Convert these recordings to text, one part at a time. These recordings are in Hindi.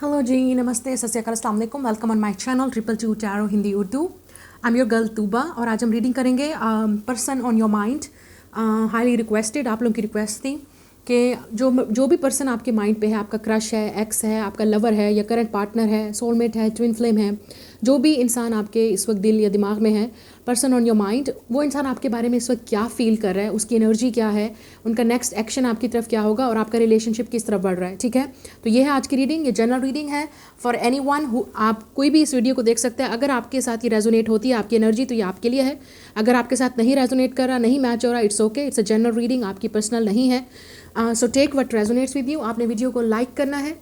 हेलो जी, नमस्ते, सत श्री अकाल, अस्सलाम वालेकुम। Welcome on my channel triple two tarot Hindi Urdu. I am your girl Tuba और आज हम रीडिंग करेंगे person on your mind. Highly requested, आप लोगों की रिक्वेस्ट थी कि जो भी पर्सन आपके माइंड पे है, आपका क्रश है, एक्स है, आपका लवर है या करंट पार्टनर है, सोलमेट है, ट्विन फ्लेम है, जो भी इंसान आपके इस वक्त दिल या दिमाग में है, पर्सन ऑन योर माइंड, वो इंसान आपके बारे में इस वक्त क्या फील कर रहा है, उसकी एनर्जी क्या है, उनका नेक्स्ट एक्शन आपकी तरफ क्या होगा और आपका रिलेशनशिप किस तरफ बढ़ रहा है। ठीक है, तो ये है आज की रीडिंग। ये जनरल रीडिंग है फॉर एनी वन हु, आप कोई भी इस वीडियो को देख सकते हैं। अगर आपके साथ ये रेजोनेट होती है आपकी एनर्जी, तो ये आपके लिए है। अगर आपके साथ नहीं रेजोनेट कर रहा, नहीं मैच हो रहा, it's okay, it's a general reading, आपकी पर्सनल नहीं है। So take what resonates with you. आपने वीडियो को लाइक करना है,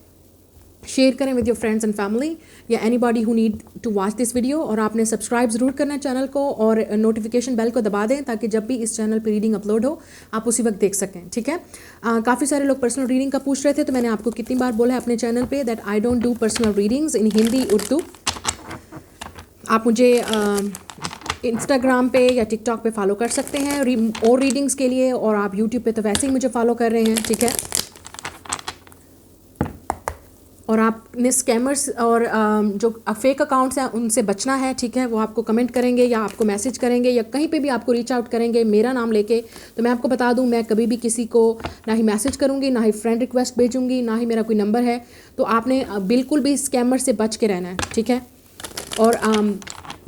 शेयर करें with your friends and family या anybody who need to watch this video, और आपने सब्सक्राइब ज़रूर करना है चैनल को और नोटिफिकेशन बेल को दबा दें ताकि जब भी इस चैनल पर रीडिंग अपलोड हो आप उसी वक्त देख सकें। ठीक है, काफ़ी सारे लोग पर्सनल रीडिंग का पूछ रहे थे, तो मैंने आपको कितनी बार बोला है अपने चैनल पे that I don't do personal readings in Hindi Urdu. आप मुझे इंस्टाग्राम पे या टिकटॉक पे फॉलो कर सकते हैं और रीडिंग्स के लिए, और आप यूट्यूब पे तो वैसे ही मुझे फॉलो कर रहे हैं। ठीक है, और आपने स्कैमर्स और जो फेक अकाउंट्स हैं उनसे बचना है। ठीक है, वो आपको कमेंट करेंगे या आपको मैसेज करेंगे या कहीं पे भी आपको रीच आउट करेंगे मेरा नाम लेके, तो मैं आपको बता दूं मैं कभी भी किसी को ना ही मैसेज करूंगी, ना ही फ्रेंड रिक्वेस्ट भेजूंगी, ना ही मेरा कोई नंबर है। तो आपने बिल्कुल भी स्कैमर से बच के रहना है। ठीक है, और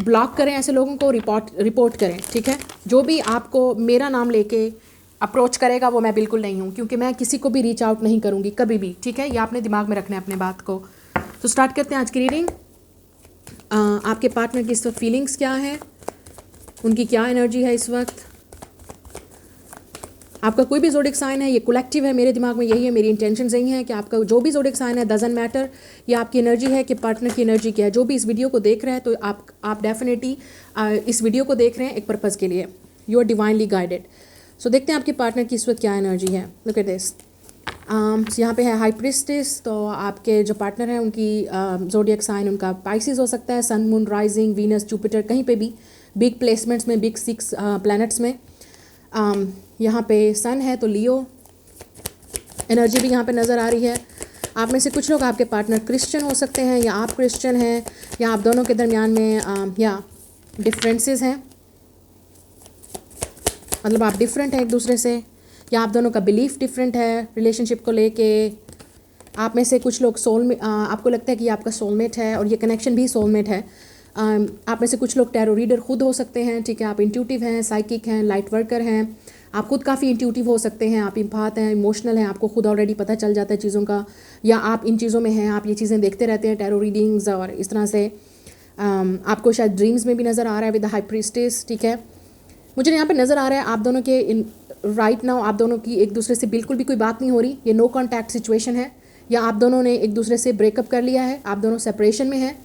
ब्लॉक करें ऐसे लोगों को, रिपोर्ट करें। ठीक है, जो भी आपको मेरा नाम लेके अप्रोच करेगा वो मैं बिल्कुल नहीं हूँ, क्योंकि मैं किसी को भी रीच आउट नहीं करूँगी कभी भी। ठीक है, ये आपने दिमाग में रखना है अपने बात को। तो स्टार्ट करते हैं आज की रीडिंग। आपके पार्टनर की इस वक्त फीलिंग्स क्या है, उनकी क्या एनर्जी है इस वक्त। आपका कोई भी ज़ोडिक साइन है, ये कलेक्टिव है, मेरे दिमाग में यही है, मेरी इंटेंशंस यही हैं कि आपका जो भी ज़ोडिक साइन है डजंट मैटर, ये आपकी एनर्जी है कि पार्टनर की एनर्जी क्या है। जो भी इस वीडियो को देख रहे हैं तो आप डेफिनेटली इस वीडियो को देख रहे हैं एक पर्पज़ के लिए। You are divinely guided. So देखते हैं आपके पार्टनर की इस वक्त क्या एनर्जी है। Look at this. यहाँ पे है हाई प्रिस्टेस। तो आपके जो पार्टनर हैं उनकी ज़ोडियक साइन उनका पाइसेस हो सकता है, सन, मून, राइजिंग, वीनस, जुपिटर, कहीं पे भी बिग प्लेसमेंट्स में, बिग 6 प्लैनेट्स में। यहाँ पे सन है तो लियो एनर्जी भी यहाँ पे नज़र आ रही है। आप में से कुछ लोग, आपके पार्टनर क्रिश्चियन हो सकते हैं या आप क्रिश्चियन हैं, या आप दोनों के दरमियान में या डिफरेंसेस हैं, मतलब आप डिफरेंट हैं एक दूसरे से, या आप दोनों का बिलीफ डिफरेंट है रिलेशनशिप को लेके। आप में से कुछ लोग आपको लगता है कि ये आपका सोलमेट है और ये कनेक्शन भी सोलमेट है। आप में से कुछ लोग टैरो रीडर खुद हो सकते हैं। ठीक है, आप इंट्यूटिव हैं, साइकिक हैं, लाइट वर्कर हैं, आप खुद काफ़ी इंट्यूटिव हो सकते हैं, आप इम्पात हैं, इमोशनल हैं, आपको खुद ऑलरेडी पता चल जाता है चीज़ों का, या आप इन चीज़ों में हैं, आप ये चीज़ें देखते रहते हैं टैरो रीडिंग्स और इस तरह से। आपको शायद ड्रीम्स में भी नज़र आ रहा है विद द हाई प्रीस्टेस। ठीक है, मुझे यहाँ पे नज़र आ रहा है आप दोनों के राइट नाउ आप दोनों की एक दूसरे से बिल्कुल भी कोई बात नहीं हो रही। ये नो कॉन्टैक्ट सिचुएशन है, या आप दोनों ने एक दूसरे से ब्रेकअप कर लिया है, आप दोनों सेपरेशन में हैं।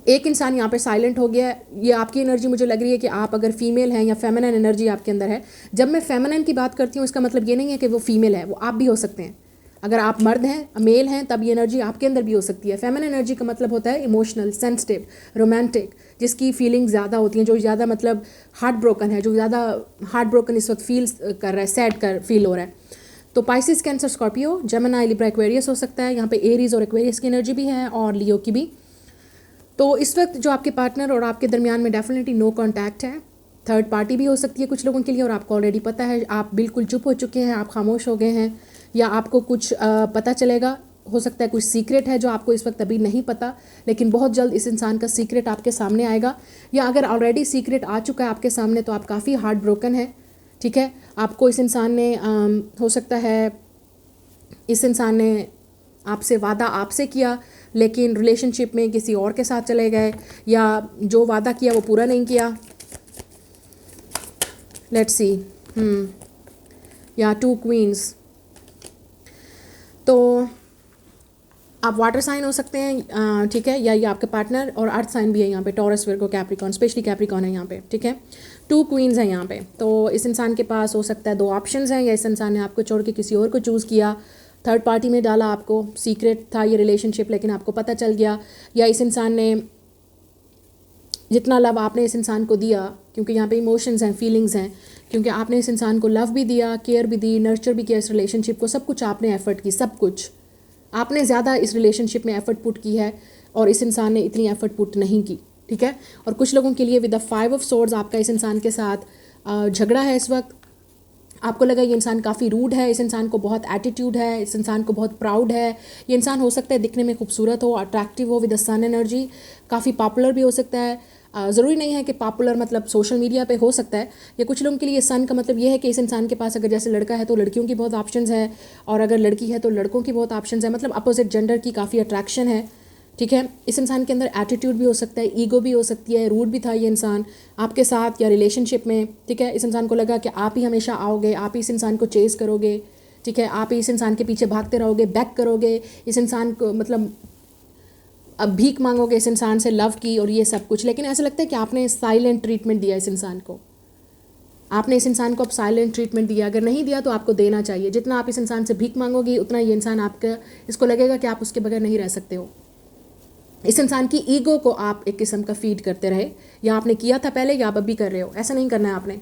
एक इंसान यहाँ पे साइलेंट हो गया है। ये आपकी एनर्जी मुझे लग रही है कि आप अगर फीमेल हैं या फेमिनिन एनर्जी आपके अंदर है। जब मैं फेमिनिन की बात करती हूँ इसका मतलब ये नहीं है कि वो फीमेल है, वो आप भी हो सकते हैं। अगर आप मर्द हैं, मेल हैं, तब ये एनर्जी आपके अंदर भी हो सकती है। फेमिनिन एनर्जी का मतलब होता है इमोशनल, सेंसिटिव, रोमांटिक, जिसकी फीलिंग ज़्यादा होती हैं, जो ज़्यादा मतलब हार्ट ब्रोकन है, जो ज़्यादा हार्ट ब्रोकन इस वक्त फील कर रहा है, सैड कर फील हो रहा है। तो Pisces, cancer, Scorpio, Gemini, Libra, Aquarius हो सकता है। यहाँ पे एरीज और एक्वेरियस की एनर्जी भी है और लियो की भी। तो इस वक्त जो आपके पार्टनर और आपके दरमियान में डेफिनेटली नो कॉन्टैक्ट है। थर्ड पार्टी भी हो सकती है कुछ लोगों के लिए, और आपको ऑलरेडी पता है, आप बिल्कुल चुप हो चुके हैं, आप खामोश हो गए हैं, या आपको कुछ पता चलेगा। हो सकता है कुछ सीक्रेट है जो आपको इस वक्त अभी नहीं पता, लेकिन बहुत जल्द इस इंसान का सीक्रेट आपके सामने आएगा। या अगर ऑलरेडी सीक्रेट आ चुका है आपके सामने तो आप काफ़ी हार्ट ब्रोकन है। ठीक है, आपको इस इंसान ने हो सकता है इस इंसान ने आपसे वादा आपसे किया, लेकिन रिलेशनशिप में किसी और के साथ चले गए, या जो वादा किया वो पूरा नहीं किया। Let's see. या 2 क्वींस। तो आप वाटर साइन हो सकते हैं, ठीक है, या ये आपके पार्टनर, और अर्थ साइन भी है यहाँ पे, taurus, Virgo, Capricorn, specially Capricorn है यहाँ पे। ठीक है, 2 क्वींस हैं यहाँ पे। तो इस इंसान के पास हो सकता है 2 ऑप्शंस हैं, या इस इंसान ने आपको छोड़ के किसी और को चूज़ किया, थर्ड पार्टी में डाला, आपको सीक्रेट था ये रिलेशनशिप लेकिन आपको पता चल गया, या इस इंसान ने जितना लव आपने इस इंसान को दिया, क्योंकि यहाँ पे इमोशंस हैं, फीलिंग्स हैं, क्योंकि आपने इस इंसान को लव भी दिया, केयर भी दी, नर्चर भी किया इस रिलेशनशिप को, सब कुछ आपने एफर्ट की, सब कुछ। आपने ज़्यादा इस रिलेशनशिप में एफर्ट पुट की है और इस इंसान ने इतनी एफर्ट पुट नहीं की, ठीक है। और कुछ लोगों के लिए विद द 5 ऑफ सोर्ड्स आपका इस इंसान के साथ झगड़ा है इस वक्त। आपको लगा ये इंसान काफ़ी रूड है, इस इंसान को बहुत एटीट्यूड है, इस इंसान को बहुत प्राउड है। ये इंसान हो सकता है दिखने में खूबसूरत हो, अट्रैक्टिव हो, विद द सन एनर्जी, काफ़ी पॉपुलर भी हो सकता है। ज़रूरी नहीं है कि पॉपुलर मतलब सोशल मीडिया पे हो सकता है। या कुछ लोगों के लिए सन का मतलब ये है कि इस इंसान के पास अगर जैसे लड़का है तो लड़कियों की बहुत ऑप्शंस है, और अगर लड़की है तो लड़कों की बहुत ऑप्शंस है, मतलब अपोजिट जेंडर की काफ़ी अट्रैक्शन है, ठीक है। इस इंसान के अंदर एटीट्यूड भी हो सकता है, ईगो भी हो सकती है, रूड भी था ये इंसान आपके साथ या रिलेशनशिप में, ठीक है। इस इंसान को लगा कि आप ही हमेशा आओगे, आप ही इस इंसान को चेज़ करोगे, ठीक है, आप ही इस इंसान के पीछे भागते रहोगे, बैक करोगे इस इंसान को, मतलब अब भीख मांगोगे इस इंसान से लव की और ये सब कुछ। लेकिन ऐसा लगता है कि आपने साइलेंट ट्रीटमेंट दिया इस इंसान को, आपने इस इंसान को अब साइलेंट ट्रीटमेंट दिया। अगर नहीं दिया तो आपको देना चाहिए। जितना आप इस इंसान से भीख मांगोगे उतना ये इंसान आपका, इसको लगेगा कि आप उसके बगैर नहीं रह सकते हो। इस इंसान की ईगो को आप एक किस्म का फीड करते रहे, या आपने किया था पहले या आप अभी कर रहे हो। ऐसा नहीं करना है आपने।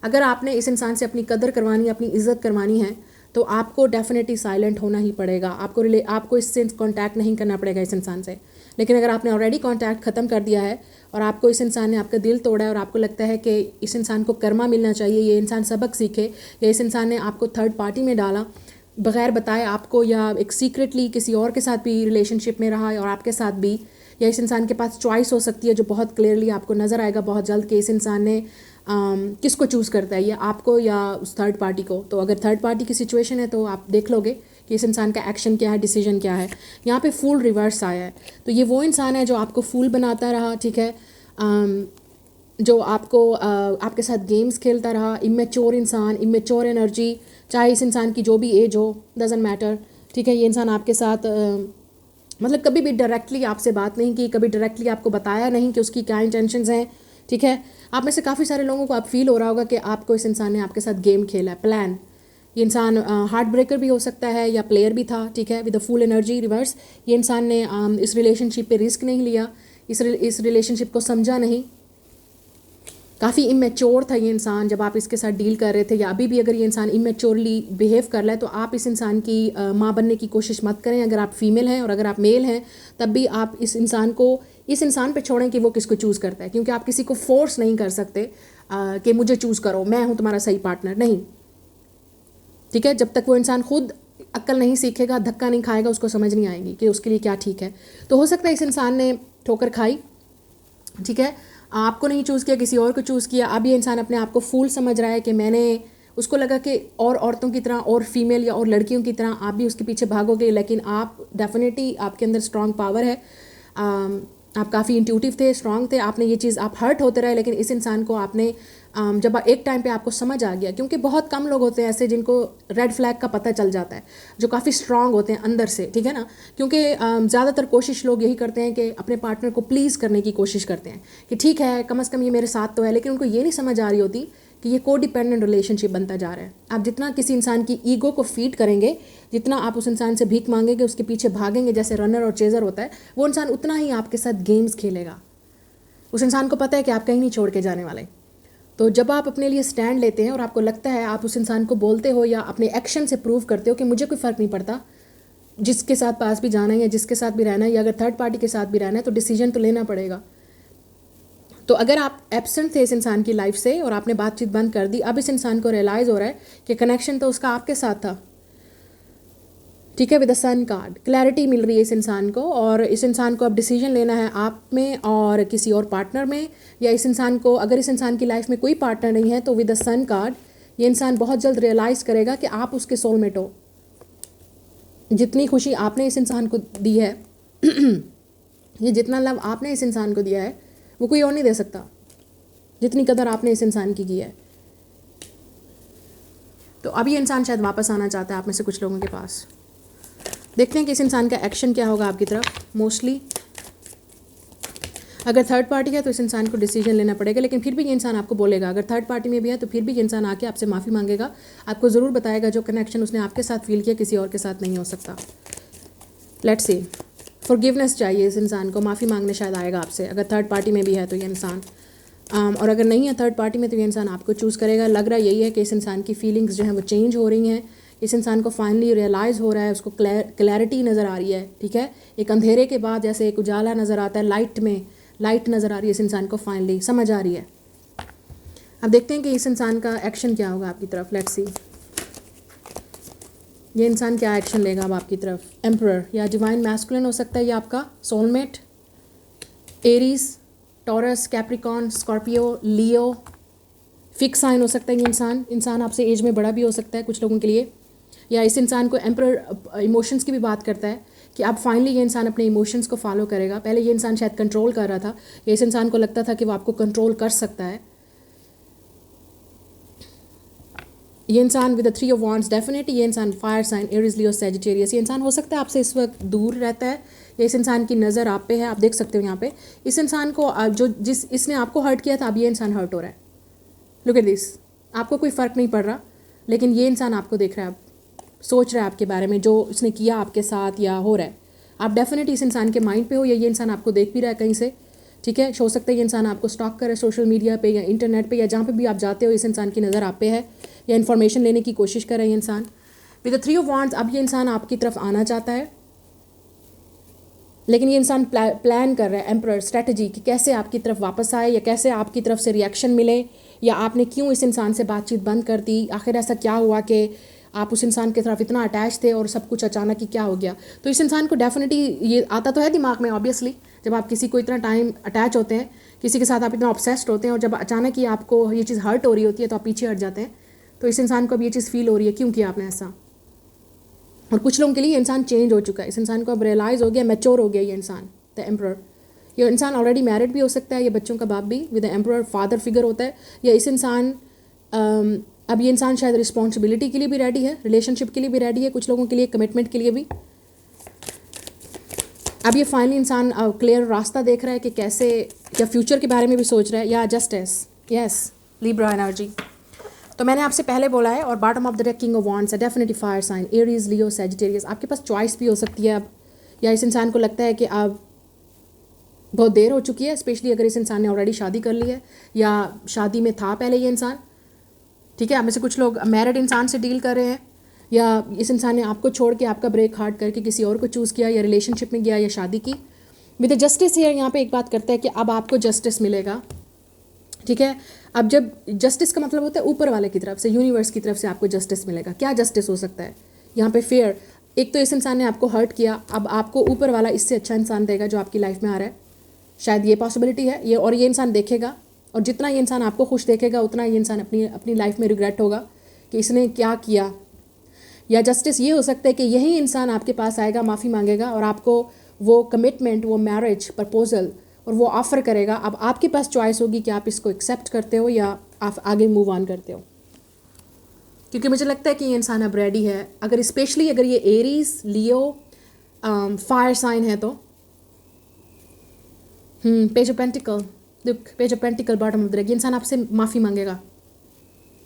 अगर आपने इस इंसान से अपनी कदर करवानी, अपनी इज्जत करवानी है तो आपको डेफिनेटली साइलेंट होना ही पड़ेगा। आपको इससे कांटेक्ट नहीं करना पड़ेगा इस इंसान से। लेकिन अगर आपने ऑलरेडी कांटेक्ट ख़त्म कर दिया है और आपको इस इंसान ने आपका दिल तोड़ा है और आपको लगता है कि इस इंसान को कर्मा मिलना चाहिए, ये इंसान सबक सीखे, या इस इंसान ने आपको थर्ड पार्टी में डाला बग़ैर बताए आपको, या एक सीक्रेटली किसी और के साथ भी रिलेशनशिप में रहा है और आपके साथ भी, या इस इंसान के पास चॉइस हो सकती है जो बहुत क्लियरली आपको नज़र आएगा बहुत जल्द कि इस इंसान ने किसको चूज़ करता है, या आपको या उस थर्ड पार्टी को। तो अगर थर्ड पार्टी की सिचुएशन है तो आप देख लोगे कि इस इंसान का एक्शन क्या है, डिसीजन क्या है। यहाँ पे फूल रिवर्स आया है, तो ये वो इंसान है जो आपको फूल बनाता रहा, ठीक है, जो आपको आपके साथ गेम्स खेलता रहा, इमेच्योर इंसान, इमेच्योर एनर्जी, चाहे इस इंसान की जो भी एज हो, डजेंट मैटर, ठीक है। ये इंसान आपके साथ मतलब कभी भी डायरेक्टली आपसे बात नहीं की, कभी डायरेक्टली आपको बताया नहीं कि उसकी क्या इंटेंशंस हैं, ठीक है। आप में से काफ़ी सारे लोगों को आप फील हो रहा होगा कि आपको इस इंसान ने आपके साथ गेम खेला है, प्लान। ये इंसान हार्ट ब्रेकर भी हो सकता है या प्लेयर भी था, ठीक है, with the full energy reverse. ये इंसान ने इस रिलेशनशिप पे रिस्क नहीं लिया, इस रिलेशनशिप को समझा नहीं, काफ़ी इमेच्योर था ये इंसान जब आप इसके साथ डील कर रहे थे, या अभी भी अगर ये इंसान इमेच्योरली बिहेव कर रहा है तो आप इस इंसान की माँ बनने की कोशिश मत करें अगर आप फीमेल हैं, और अगर आप मेल हैं तब भी आप इस इंसान को इस इंसान पे छोड़ें कि वो किसको चूज़ करता है, क्योंकि आप किसी को फोर्स नहीं कर सकते कि मुझे चूज़ करो, मैं हूँ तुम्हारा सही पार्टनर, नहीं, ठीक है। जब तक वो इंसान खुद अक्ल नहीं सीखेगा, धक्का नहीं खाएगा, उसको समझ नहीं आएगी कि उसके लिए क्या ठीक है। तो हो सकता है इस इंसान ने ठोकर खाई, ठीक है, आपको नहीं चूज़ किया, किसी और को चूज़ किया। अब ये इंसान अपने आप को फूल समझ रहा है कि मैंने, उसको लगा कि और औरतों की तरह और फीमेल या और लड़कियों की तरह आप भी उसके पीछे भागोगे, लेकिन आप डेफिनेटली आपके अंदर स्ट्रॉन्ग पावर है, आप काफ़ी इंट्यूटिव थे, स्ट्रॉन्ग थे, आपने ये चीज़, आप हर्ट होते रहे, लेकिन इस इंसान को आपने जब एक टाइम पे आपको समझ आ गया, क्योंकि बहुत कम लोग होते हैं ऐसे जिनको रेड फ्लैग का पता चल जाता है, जो काफ़ी स्ट्रॉन्ग होते हैं अंदर से, ठीक है ना। क्योंकि ज़्यादातर कोशिश लोग यही करते हैं कि अपने पार्टनर को प्लीज़ करने की कोशिश करते हैं कि ठीक है कम से कम ये मेरे साथ तो है, लेकिन उनको ये नहीं समझ आ रही होती कि ये को डिपेंडेंट रिलेशनशिप बनता जा रहा है। आप जितना किसी इंसान की ईगो को फीड करेंगे, जितना आप उस इंसान से भीख मांगेंगे, उसके पीछे भागेंगे जैसे रनर और चेजर होता है, वो इंसान उतना ही आपके साथ गेम्स खेलेगा। उस इंसान को पता है कि आप कहीं नहीं छोड़ के जाने वाले। तो जब आप अपने लिए स्टैंड लेते हैं और आपको लगता है, आप उस इंसान को बोलते हो या अपने एक्शन से प्रूव करते हो कि मुझे कोई फ़र्क नहीं पड़ता जिसके साथ पास भी जाना है या जिसके साथ भी रहना है, या अगर थर्ड पार्टी के साथ भी रहना है तो डिसीजन तो लेना पड़ेगा। तो अगर आप एब्सेंट थे इस इंसान की लाइफ से और आपने बातचीत बंद कर दी, अब इस इंसान को रियलाइज़ हो रहा है कि कनेक्शन तो उसका आपके साथ था, ठीक है, with the sun card clarity मिल रही है इस इंसान को, और इस इंसान को अब डिसीजन लेना है आप में और किसी और पार्टनर में, या इस इंसान को, अगर इस इंसान की लाइफ में कोई पार्टनर नहीं है तो विद द सन कार्ड ये इंसान बहुत जल्द रियलाइज़ करेगा कि आप उसके सोलमेट हो। जितनी खुशी आपने इस इंसान को दी है ये जितना लव आपने इस इंसान को दिया है वो कोई और नहीं दे सकता, जितनी कदर आपने इस इंसान की है। तो अब ये इंसान शायद वापस आना चाहता है आप में से कुछ लोगों के पास। देखते हैं कि इस इंसान का एक्शन क्या होगा आपकी तरफ। मोस्टली अगर थर्ड पार्टी है तो इस इंसान को डिसीजन लेना पड़ेगा, लेकिन फिर भी ये इंसान आपको बोलेगा। अगर थर्ड पार्टी में भी है तो फिर भी ये इंसान आके आपसे माफ़ी मांगेगा, आपको ज़रूर बताएगा जो कनेक्शन उसने आपके साथ फील किया किसी और के साथ नहीं हो सकता। लेट्स सी, फॉरगिवनेस चाहिए इस इंसान को, माफ़ी मांगने शायद आएगा आपसे अगर थर्ड पार्टी में भी है तो ये इंसान। और अगर नहीं है थर्ड पार्टी में तो ये इंसान आपको चूज़ करेगा। लग रहा यही है कि इस इंसान की फीलिंग्स जो हैं वो चेंज हो रही हैं, इस इंसान को फाइनली रियलाइज़ हो रहा है, उसको क्लैरिटी नज़र आ रही है, ठीक है। एक अंधेरे के बाद जैसे एक उजाला नज़र आता है, लाइट में लाइट नज़र आ रही है इस इंसान को, फाइनली समझ आ रही है। अब देखते हैं कि इस इंसान का एक्शन क्या होगा आपकी तरफ। लेट्स सी ये इंसान क्या एक्शन लेगा अब आपकी तरफ। एम्परर या डिवाइन मैस्कुलिन हो सकता है ये आपका soulmate, Aries, Taurus, Capricorn, Scorpio, Leo, fix sign हो सकता है ये इंसान आपसे एज में बड़ा भी हो सकता है कुछ लोगों के लिए। या इस इंसान को एम्परर इमोशंस की भी बात करता है कि अब फाइनली ये इंसान अपने इमोशंस को फॉलो करेगा। पहले ये इंसान शायद कंट्रोल कर रहा था, या इस इंसान को लगता था कि वो आपको कंट्रोल कर सकता है। ये इंसान with the 3 of wands, definitely ये इंसान फायर साइन, एरीज, लियो, सैजिटेरियस, ये इंसान हो सकता है आपसे इस वक्त दूर रहता है, या इस इंसान की नज़र आप पे है। आप देख सकते हो यहाँ पे इस इंसान को जो इसने आपको हर्ट किया था, अब ये इंसान हर्ट हो रहा है। लुक एट दिस, आपको कोई फ़र्क नहीं पड़ रहा, लेकिन ये इंसान आपको देख रहा है, सोच रहा है आपके बारे में, जो इसने किया आपके साथ या हो रहा है। आप डेफिनेटली इस इंसान के माइंड पे हो, या ये इंसान आपको देख भी रहा है कहीं से, ठीक है। हो सकता है ये इंसान आपको स्टॉक करे सोशल मीडिया पे या इंटरनेट पे, या जहाँ पे भी आप जाते हो इस इंसान की नज़र आप पे है, या इन्फॉर्मेशन लेने की कोशिश कर रहा है ये इंसान। विद द 3 ऑफ वांड्स, अब ये इंसान आपकी तरफ आना चाहता है, लेकिन ये इंसान प्लान कर रहा है, एम्परर स्ट्रेटजी, कि कैसे आपकी तरफ वापस आए, या कैसे आपकी तरफ से रिएक्शन मिले, या आपने क्यों इस इंसान से बातचीत बंद कर दी। आखिर ऐसा क्या हुआ कि आप उस इंसान की तरफ इतना अटैच थे और सब कुछ अचानक ही क्या हो गया। तो इस इंसान को डेफिनेटली ये आता तो है दिमाग में, ऑब्वियसली जब आप किसी को इतना टाइम अटैच होते हैं, किसी के साथ आप इतना ऑब्सेस्ड होते हैं, और जब अचानक ही आपको ये चीज़ हर्ट हो रही होती है तो आप पीछे हट जाते हैं। तो इस इंसान को अब ये चीज़ फील हो रही है, क्यों किया आपने ऐसा। और कुछ लोगों के लिए ये इंसान चेंज हो चुका है, इस इंसान को अब रियलाइज़ हो गया, मैच्योर हो गया ये इंसान, द एम्परर। ये इंसान ऑलरेडी मैरिड भी हो सकता है, ये बच्चों का बाप भी, with the emperor father figure होता है। या इस इंसान अब ये इंसान शायद रिस्पॉन्सिबिलिटी के लिए भी रेडी है, रिलेशनशिप के लिए भी रेडी है, कुछ लोगों के लिए कमिटमेंट के लिए भी। अब ये फाइनली इंसान क्लियर रास्ता देख रहा है कि कैसे, या फ्यूचर के बारे में भी सोच रहा है, या जस्टिस, यस, लिब्रा एनर्जी। तो मैंने आपसे पहले बोला है, और bottom of the deck king of wands है, डेफिनेटली फायर साइन, एरीज, लियो, सैजिटेरियस। आपके पास चॉइस भी हो सकती है अब, या इस इंसान को लगता है कि अब बहुत देर हो चुकी है, स्पेशली अगर इस इंसान ने ऑलरेडी शादी कर ली है, या शादी में था पहले ये इंसान, ठीक है। आप में से कुछ लोग मैरिड इंसान से डील कर रहे हैं, या इस इंसान ने आपको छोड़ के आपका ब्रेक हार्ड करके किसी और को चूज़ किया, या रिलेशनशिप में गया, या शादी की। विद द जस्टिस हियर यहाँ पे एक बात करता है कि अब आपको जस्टिस मिलेगा, ठीक है। अब जब जस्टिस का मतलब होता है ऊपर वाले की तरफ से, यूनिवर्स की तरफ से आपको जस्टिस मिलेगा। क्या जस्टिस हो सकता है यहाँ पे? फेयर। एक तो इस इंसान ने आपको हर्ट किया, अब आपको ऊपर वाला इससे अच्छा इंसान देगा जो आपकी लाइफ में आ रहा है, शायद ये पॉसिबिलिटी है। ये और ये इंसान देखेगा, और जितना ये इंसान आपको खुश देखेगा उतना ये इंसान अपनी लाइफ में रिग्रेट होगा कि इसने क्या किया। या जस्टिस ये हो सकता है कि यही इंसान आपके पास आएगा, माफ़ी मांगेगा, और आपको वो कमिटमेंट, वो मैरिज प्रपोजल और वो ऑफ़र करेगा। अब आपके पास चॉइस होगी कि आप इसको एक्सेप्ट करते हो या आप आगे मूव ऑन करते हो, क्योंकि मुझे लगता है कि ये इंसान अब रेडी है। अगर स्पेशली अगर ये एरीज, लियो, फायर साइन है तो page of pentacle, look, page of pentacle bottom of the deck, ये इंसान आपसे माफ़ी मांगेगा,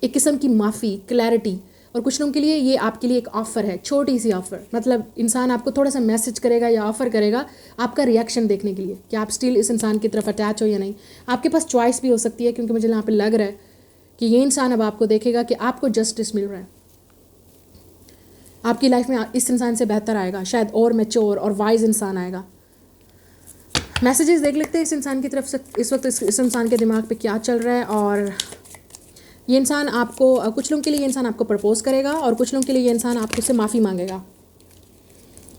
एक किस्म की माफ़ी, क्लैरिटी। और कुछ लोगों के लिए ये आपके लिए एक ऑफ़र है, छोटी सी ऑफ़र, मतलब इंसान आपको थोड़ा सा मैसेज करेगा या ऑफ़र करेगा आपका रिएक्शन देखने के लिए कि आप स्टिल इस इंसान की तरफ अटैच हो या नहीं। आपके पास चॉइस भी हो सकती है, क्योंकि मुझे यहाँ पे लग रहा है कि ये इंसान अब आपको देखेगा कि आपको जस्टिस मिल रहा है, आपकी लाइफ में इस इंसान से बेहतर आएगा, शायद और मैच्योर और वाइज इंसान आएगा। मैसेजेस देख लेते हैं इस इंसान की तरफ से इस वक्त इस इंसान के दिमाग पे क्या चल रहा है। और ये इंसान आपको, कुछ लोगों के लिए ये इंसान आपको प्रपोज करेगा, और कुछ लोगों के लिए ये इंसान आपको से माफ़ी मांगेगा।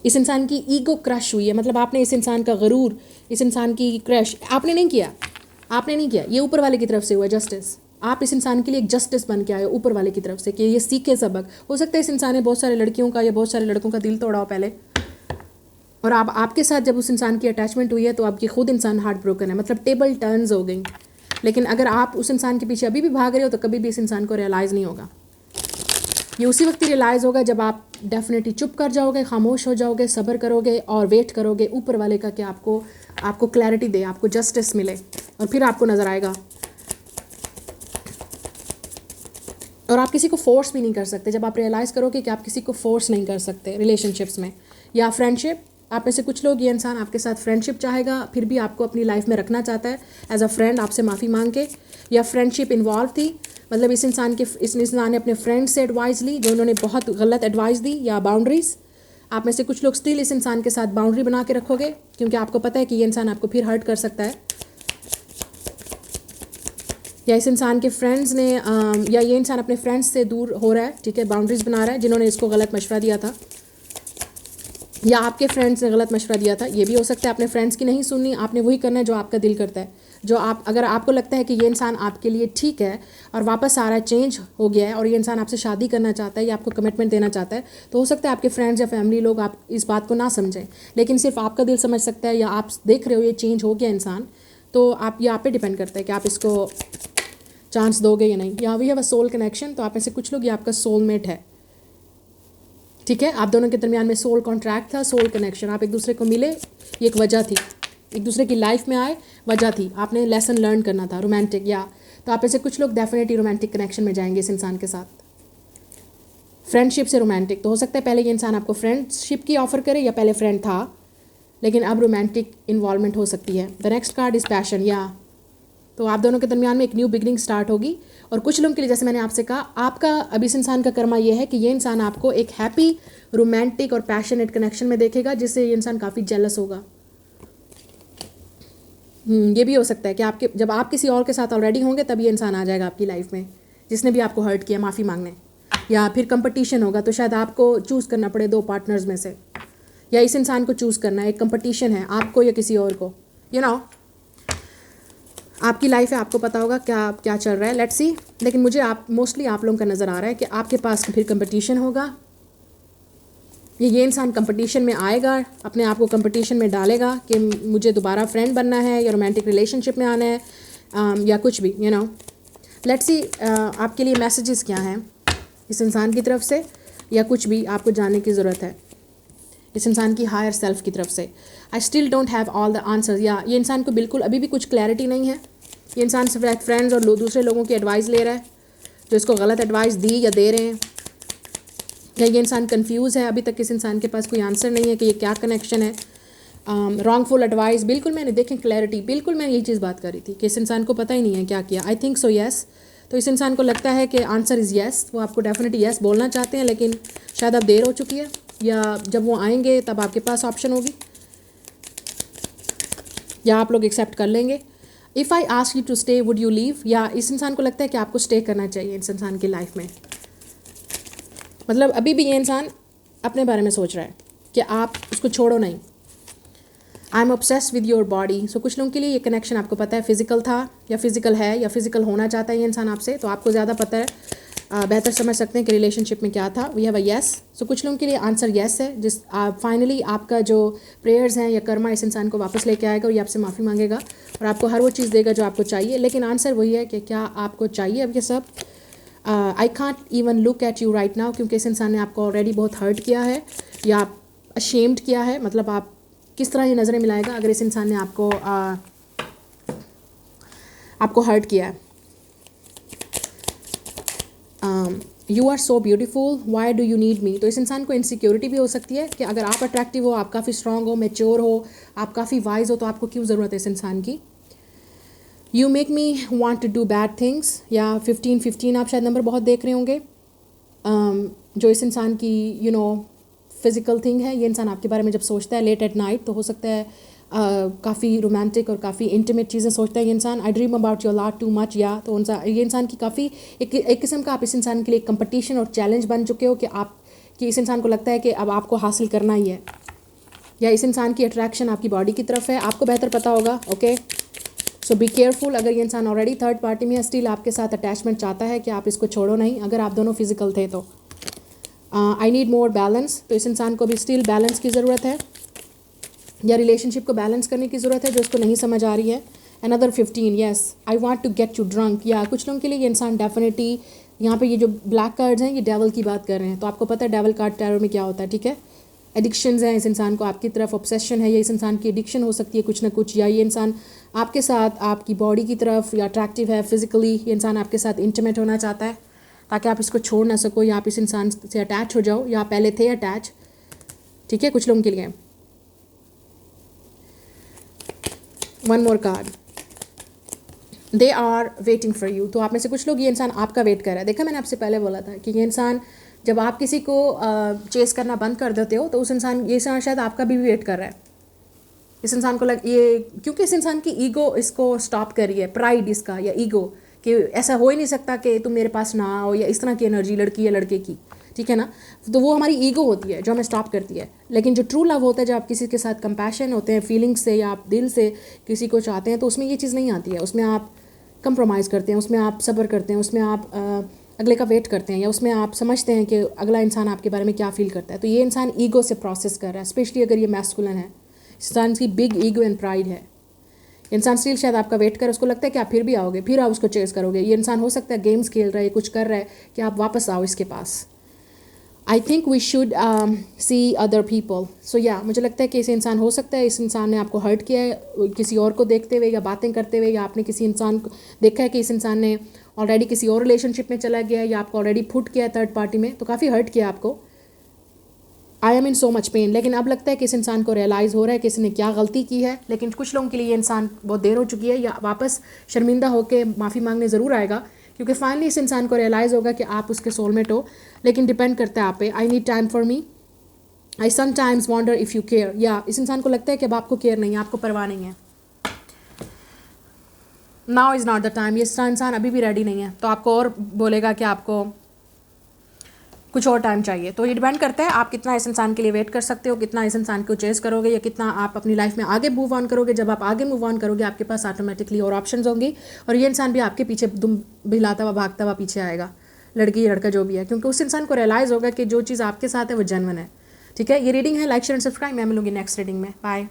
इस इंसान की ईगो क्रश हुई है, मतलब आपने इस इंसान का गरूर, इस इंसान की क्रश आपने नहीं किया, आपने नहीं किया, ये ऊपर वाले की तरफ से हुआ जस्टिस। आप इस इंसान के लिए एक जस्टिस बन के आए हो ऊपर वाले की तरफ से कि ये सीखे सबक। हो सकता है इस इंसान ने बहुत सारे लड़कियों का या बहुत सारे लड़कों का दिल तोड़ा हो पहले, और आपके साथ जब उस इंसान की अटैचमेंट हुई है तो आपकी खुद इंसान हार्ट ब्रोकन है, मतलब टेबल टर्न्स हो गई। लेकिन अगर आप उस इंसान के पीछे अभी भी भाग रहे हो तो कभी भी इस इंसान को रियलाइज़ नहीं होगा। ये उसी वक्त ही रियलाइज़ होगा जब आप डेफिनेटली चुप कर जाओगे, खामोश हो जाओगे, सब्र करोगे और वेट करोगे ऊपर वाले का कि आपको क्लैरिटी दे, आपको जस्टिस मिले, और फिर आपको नज़र आएगा। और आप किसी को फोर्स भी नहीं कर सकते जब आप रियलाइज़ करोगे कि आप किसी को फोर्स नहीं कर सकते रिलेशनशिप्स में या फ्रेंडशिप आप में से कुछ लोग, ये इंसान आपके साथ फ्रेंडशिप चाहेगा, फिर भी आपको अपनी लाइफ में रखना चाहता है एज अ फ्रेंड, आपसे माफ़ी मांग के, या फ्रेंडशिप इन्वॉल्व थी, मतलब इस इंसान ने अपने फ्रेंड से एडवाइस ली जो उन्होंने बहुत गलत एडवाइस दी, या बाउंड्रीज़। आप में से कुछ लोग स्टिल इस इंसान के साथ बाउंड्री बना के रखोगे क्योंकि आपको पता है कि ये इंसान आपको फिर हर्ट कर सकता है, या इस इंसान के फ्रेंड्स ने या ये इंसान अपने फ्रेंड्स से दूर हो रहा है, ठीक है, बाउंड्रीज बना रहा है, जिन्होंने इसको गलत मशवरा दिया था, या आपके फ्रेंड्स ने गलत मशवरा दिया था। ये भी हो सकता है आपने फ्रेंड्स की नहीं सुननी, आपने वही करना है जो आपका दिल करता है, जो आप, अगर आपको लगता है कि ये इंसान आपके लिए ठीक है और वापस आ रहा है, चेंज हो गया है और ये इंसान आपसे शादी करना चाहता है या आपको कमिटमेंट देना चाहता है, तो हो सकता है आपके फ्रेंड्स या फैमिली लोग आप इस बात को ना समझें, लेकिन सिर्फ आपका दिल समझ सकता है, या आप देख रहे हो ये चेंज हो गया इंसान, तो ये आप पे डिपेंड करता है कि आप इसको चांस दोगे या नहीं। या we have a soul connection, तो आप में से कुछ लोग, ये आपका सोलमेट है, ठीक है, आप दोनों के दरमियान में सोल कॉन्ट्रैक्ट था, सोल कनेक्शन, आप एक दूसरे को मिले, ये एक वजह थी, एक दूसरे की लाइफ में आए, वजह थी, आपने लेसन लर्न करना था, रोमांटिक, या तो आप में से कुछ लोग डेफिनेटली रोमांटिक कनेक्शन में जाएंगे इस इंसान के साथ, फ्रेंडशिप से रोमांटिक। तो हो सकता है पहले ये इंसान आपको फ्रेंडशिप की ऑफर करे, या पहले फ्रेंड था लेकिन अब रोमांटिक इन्वॉल्वमेंट हो सकती है। The next card is passion, या तो आप दोनों के दरमियान में एक न्यू बिगनिंग स्टार्ट होगी। और कुछ लोगों के लिए, जैसे मैंने आपसे कहा, आपका अब इस इंसान का कर्मा ये है कि ये इंसान आपको एक हैप्पी रोमांटिक और पैशनेट कनेक्शन में देखेगा, जिससे ये इंसान काफ़ी जेलस होगा। ये भी हो सकता है कि जब आप किसी और के साथ ऑलरेडी होंगे तब ये इंसान आ जाएगा आपकी लाइफ में, जिसने भी आपको हर्ट किया, माफ़ी मांगने, या फिर कंपटीशन होगा तो शायद आपको चूज़ करना पड़े 2 पार्टनर्स में से, या इस इंसान को चूज़ करना है, एक कंपटीशन है आपको या किसी और को, यू नो आपकी लाइफ है, आपको पता होगा क्या चल रहा है, लेट्स सी। लेकिन मुझे मोस्टली आप लोगों का नज़र आ रहा है कि आपके पास फिर कंपटीशन होगा, ये इंसान कंपटीशन में आएगा, अपने आप को कंपटीशन में डालेगा कि मुझे दोबारा फ्रेंड बनना है या रोमांटिक रिलेशनशिप में आना है, या कुछ भी, यू नो। लेट्स सी आपके लिए मैसेजेस क्या हैं इस इंसान की तरफ से, या कुछ भी आपको जानने की ज़रूरत है इस इंसान की हायर सेल्फ की तरफ से। I still don't have all the answers, या ये इंसान को बिल्कुल अभी भी कुछ क्लैरिटी नहीं है, ये इंसान सिर्फ फ्रेंड्स और दूसरे लोगों की एडवाइस ले रहा है जो इसको गलत एडवाइस दी या दे रहे हैं, या ये इंसान कंफ्यूज है, अभी तक इस इंसान के पास कोई आंसर नहीं है कि ये क्या कनेक्शन है। रॉन्गफुल एडवाइस, बिल्कुल मैंने देखें क्लैरिटी, बिल्कुल मैं यही चीज़ बात कर रही थी कि इस इंसान को पता ही नहीं है क्या किया। आई थिंक सो येस, तो इस इंसान को लगता है कि आंसर इज़ येस, वो आपको डेफिनेटली येस बोलना चाहते हैं, लेकिन शायद अब देर हो चुकी है, या जब वो आएंगे तब आपके पास ऑप्शन होगी, या आप लोग एक्सेप्ट कर लेंगे। If I ask you to stay would you leave, या इस इंसान को लगता है कि आपको स्टे करना चाहिए इस इंसान की लाइफ में, मतलब अभी भी ये इंसान अपने बारे में सोच रहा है कि आप उसको छोड़ो नहीं। I am obsessed with your body, so कुछ लोगों के लिए ये कनेक्शन आपको पता है फिजिकल था या फिजिकल है या फिजिकल होना चाहता है ये इंसान आपसे, तो आपको ज़्यादा पता है, बेहतर समझ सकते हैं कि रिलेशनशिप में क्या था। वी हैव अ येस, सो कुछ लोगों के लिए आंसर येस है, जिस फाइनली आपका जो प्रेयर्स हैं या कर्मा इस इंसान को वापस लेके आएगा और ये आपसे माफ़ी मांगेगा और आपको हर वो चीज़ देगा जो आपको चाहिए। लेकिन आंसर वही है कि क्या आपको चाहिए अब ये सब। I can't even look at you right now, क्योंकि इस इंसान ने आपको ऑलरेडी बहुत हर्ट किया है या अशेम्ड किया है, मतलब आप किस तरह ये नज़रें मिलाएगा अगर इस इंसान ने आपको हर्ट किया है। You are so beautiful, why do you need me, तो इस इंसान को इनसिक्योरिटी भी हो सकती है कि अगर आप अट्रैक्टिव हो, आप काफ़ी स्ट्रॉन्ग हो, मैच्योर हो, आप काफ़ी वाइज हो, तो आपको क्यों ज़रूरत है इस इंसान की। You make me want to do bad things, या 15 आप शायद नंबर बहुत देख रहे होंगे, जो इस इंसान की फिज़िकल थिंग है। ये इंसान आपके बारे में जब सोचता है लेट एट नाइट, तो हो सकता है काफ़ी रोमांटिक और काफ़ी इंटीमेट चीज़ें सोचता है ये इंसान। आई dream about your lot too much, या तो ये इंसान की काफ़ी एक किस्म का आप इस इंसान के लिए कंपटीशन और चैलेंज बन चुके हो कि इस इंसान को लगता है कि अब आपको हासिल करना ही है, या इस इंसान की अट्रैक्शन आपकी बॉडी की तरफ है, आपको बेहतर पता होगा। Okay, so be careful. अगर ये इंसान ऑलरेडी थर्ड पार्टी में है, स्टिल आपके साथ अटैचमेंट चाहता है कि आप इसको छोड़ो नहीं, अगर आप दोनों फिजिकल थे तो। आई नीड मोर बैलेंस, तो इस इंसान को भी स्टिल बैलेंस की ज़रूरत है या रिलेशनशिप को बैलेंस करने की ज़रूरत है जो इसको नहीं समझ आ रही है। Another 15, yes I want to get you drunk, या कुछ लोगों के लिए ये इंसान डेफिनेटली, यहाँ पे ये जो ब्लैक कार्ड्स हैं ये डेवल की बात कर रहे हैं, तो आपको पता है डेवल कार्ड टैरो में क्या होता है, ठीक है। एडिक्शंस हैं इस इंसान को आपकी तरफ, ऑब्सेशन है, ये इस इंसान की एडिक्शन हो सकती है कुछ ना कुछ, या ये इंसान आपके साथ आपकी बॉडी की तरफ या अट्रैक्टिव है फिजिकली, ये इंसान आपके साथ इंटीमेट होना चाहता है ताकि आप इसको छोड़ ना सको, या आप इस इंसान से अटैच हो जाओ, या आप पहले थे अटैच, ठीक है कुछ लोगों के लिए। One more card, they are waiting for you. तो आप में से कुछ लोग, ये इंसान आपका वेट कर रहा है। देखा मैंने आपसे पहले बोला था कि ये इंसान, जब आप किसी को चेस करना बंद कर देते हो तो उस इंसान, ये इंसान शायद आपका भी वेट कर रहा है। इस इंसान को ये, क्योंकि इस इंसान की ईगो इसको स्टॉप कर रही है, प्राइड इसका या ईगो, कि ऐसा हो ही नहीं सकता कि तुम मेरे पास ना आओ, या इस तरह की एनर्जी लड़की या लड़के की, ठीक है ना। तो वो हमारी ईगो होती है जो हमें स्टॉप करती है। लेकिन जो ट्रू लव होता है, जब आप किसी के साथ कंपैशन होते हैं फीलिंग्स से, या आप दिल से किसी को चाहते हैं, तो उसमें ये चीज़ नहीं आती है। उसमें आप कंप्रोमाइज़ करते हैं, उसमें आप सब्र करते हैं, उसमें आप अगले का वेट करते हैं, या उसमें आप समझते हैं कि अगला इंसान आपके बारे में क्या फील करता है। तो ये इंसान ईगो से प्रोसेस कर रहा है, स्पेशली अगर ये मैस्कुलिन है, इंसान की बिग ईगो एंड प्राइड है। इंसान स्टिल शायद आपका वेट करे, उसको लगता है कि आप फिर भी आओगे, फिर आप उसको चेस करोगे। ये इंसान हो सकता है गेम्स खेल रहा है, कुछ कर रहा है कि आप वापस आओ इसके पास। I think we should see other people. So या मुझे लगता है कि ऐसे इंसान हो सकता है, इस इंसान ने आपको हर्ट किया है किसी और को देखते हुए या बातें करते हुए, या आपने किसी इंसान को देखा है कि इस इंसान ने ऑलरेडी किसी और रिलेशनशिप में चला गया है, या आपको ऑलरेडी पुट किया है थर्ड पार्टी में, तो काफ़ी हर्ट किया आपको। I am in so much pain. लेकिन अब लगता है कि इस इंसान को रियलाइज़ हो रहा है कि इसने क्या गलती की है। लेकिन कुछ लोगों के लिए ये इंसान बहुत देर हो चुकी है, या वापस शर्मिंदा होकर माफ़ी मांगने ज़रूर आएगा, क्योंकि फाइनली इस इंसान को रियलाइज़ होगा कि आप उसके सोलमेट हो। लेकिन डिपेंड करता है आप पे। I need time for me, I sometimes wonder if you care. या इस इंसान को लगता है कि अब आपको केयर नहीं है, आपको परवाह नहीं है। Now is not the time. ये इंसान अभी भी रेडी नहीं है, तो आपको और बोलेगा कि आपको कुछ और टाइम चाहिए। तो ये डिपेंड करता है आप कितना इस इंसान के लिए वेट कर सकते हो, कितना इस इंसान को चेस करोगे, या कितना आप अपनी लाइफ में आगे मूव ऑन करोगे। जब आप आगे मूव ऑन करोगे, आपके पास ऑटोमेटिकली और ऑप्शंस होंगी, और ये इंसान भी आपके पीछे दुम बिलाता हुआ भागता हुआ पीछे आएगा, लड़की या लड़का जो भी है, क्योंकि उस इंसान को रियलाइज़ होगा कि जो चीज़ आपके साथ है वो जेन्युइन है। ठीक है, ये रीडिंग है। Like share and subscribe. मैं मिलूंगी नेक्स्ट रीडिंग में। बाय।